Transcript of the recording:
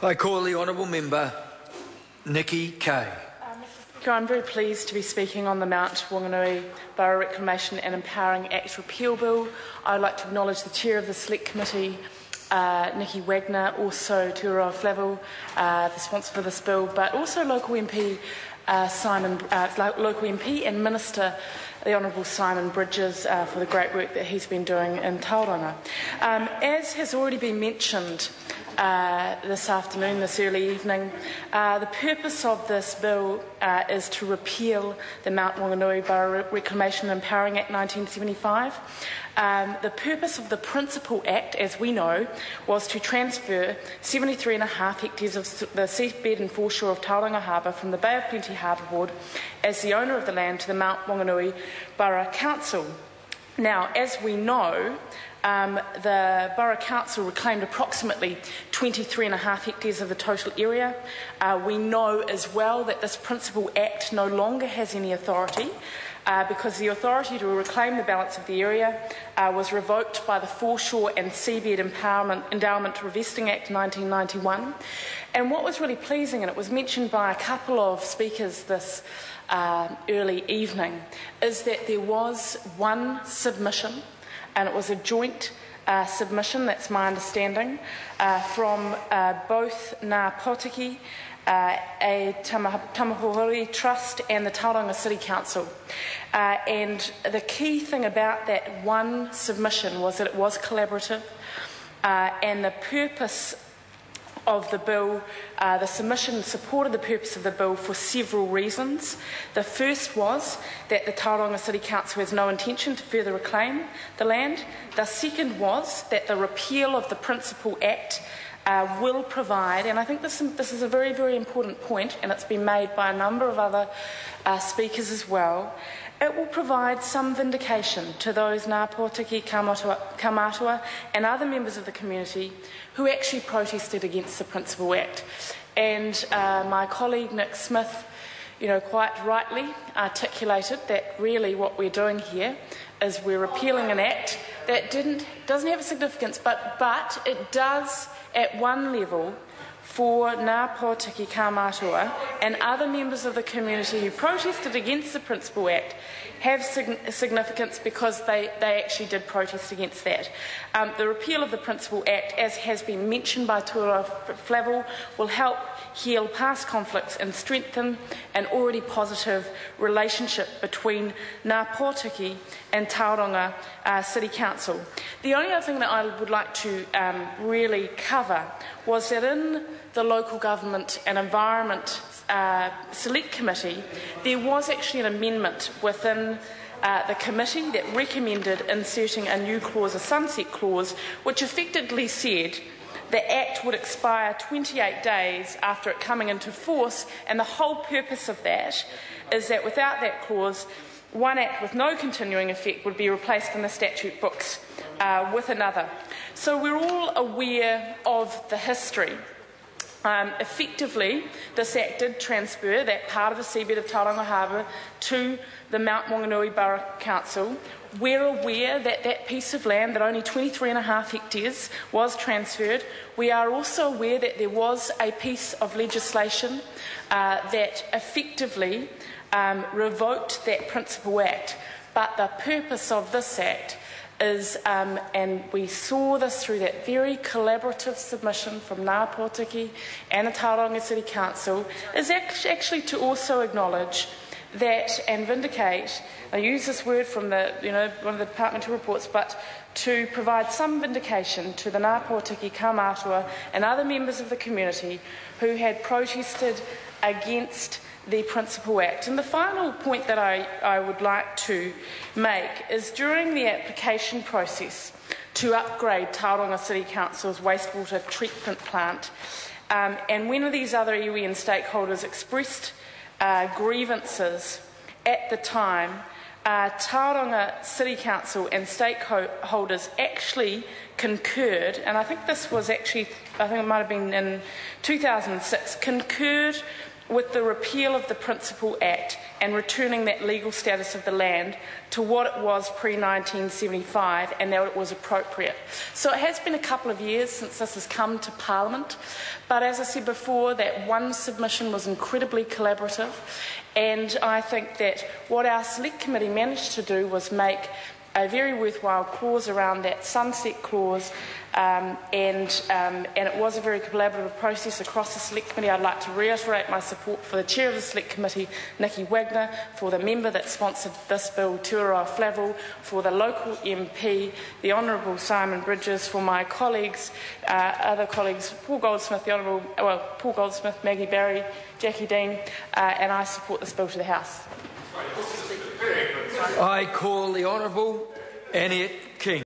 I call the Honourable Member Nikki Kay. Mr. Speaker, I'm very pleased to be speaking on the Maunganui Borough Reclamation and Empowering Act Repeal Bill. I would like to acknowledge the Chair of the Select Committee, Nikki Wagner, also Te Ura Flavel, the sponsor for this bill, but also local MP local MP and Minister, the Honourable Simon Bridges, for the great work that he's been doing in Tauranga. As has already been mentioned this afternoon, this early evening, the purpose of this bill is to repeal the Mount Maunganui Borough Reclamation and Empowering Act 1975. The purpose of the Principal Act, as we know, was to transfer 73.5 hectares of the seabed and foreshore of Tauranga Harbour from the Bay of Plenty Harbour Board as the owner of the land to the Mount Maunganui Borough Council. Now, as we know, the Borough Council reclaimed approximately 23.5 hectares of the total area. We know as well that this Principal Act no longer has any authority because the authority to reclaim the balance of the area was revoked by the Foreshore and Seabed Endowment Revesting Act 1991. And what was really pleasing, and it was mentioned by a couple of speakers this early evening, is that there was one submission, and it was a joint submission, that's my understanding, from both Ngā Potiki, a Tamahori Trust and the Tauranga City Council. And the key thing about that one submission was that it was collaborative, and the purpose of the bill, the submission supported the purpose of the bill for several reasons. The first was that the Tauranga City Council has no intention to further reclaim the land. The second was that the repeal of the Principal Act will provide, and I think this is a very, very important point, and it's been made by a number of other speakers as well. It will provide some vindication to those Ngā Potiki, Kaumatua and other members of the community who actually protested against the Principal Act. And my colleague Nick Smith, quite rightly articulated that really what we're doing here is we're repealing an act that doesn't have a significance, but it does at one level for Ngā Potiki, Kaumatua and other members of the community who protested against the Principal Act have significance because they actually did protest against that. The repeal of the Principal Act, as has been mentioned by Te Ura Flavel, will help heal past conflicts and strengthen an already positive relationship between Ngā Potiki and Tauranga City Council. The only other thing that I would like to really cover was that in the Local Government and Environment Select Committee, there was actually an amendment within the committee that recommended inserting a new clause, a sunset clause, which effectively said the Act would expire 28 days after it coming into force, and the whole purpose of that is that without that clause, one Act with no continuing effect would be replaced in the statute books with another. So we're all aware of the history. Effectively, this Act did transfer that part of the seabed of Tauranga Harbour to the Mount Maunganui Borough Council. We're aware that that piece of land, that only 23.5 hectares, was transferred. We are also aware that there was a piece of legislation that effectively revoked that Principal Act. But the purpose of this Act is, and we saw this through that very collaborative submission from Ngā Potiki and the Tauranga City Council, is actually to also acknowledge that and vindicate, I use this word from one of the departmental reports, but to provide some vindication to the Ngā Potiki, Kaumatua and other members of the community who had protested against the Principal Act. And the final point that I would like to make is during the application process to upgrade Tauranga City Council's wastewater treatment plant, and when these other iwi and stakeholders expressed grievances at the time, Tauranga City Council and stakeholders actually concurred, and I think this was actually, I think it might have been in 2006, concurred with the repeal of the Principal Act and returning that legal status of the land to what it was pre-1975 and that it was appropriate. So it has been a couple of years since this has come to Parliament, but as I said before, that one submission was incredibly collaborative, and I think that what our Select Committee managed to do was make a very worthwhile clause around that sunset clause, and it was a very collaborative process across the Select Committee. I'd like to reiterate my support for the Chair of the Select Committee, Nikki Wagner, for the member that sponsored this bill, Tuaroa Flavel, for the local MP, the Honourable Simon Bridges, for my colleagues, other colleagues, Paul Goldsmith, Maggie Barry, Jackie Dean, and I support this bill to the House. I call the Honourable Annette King.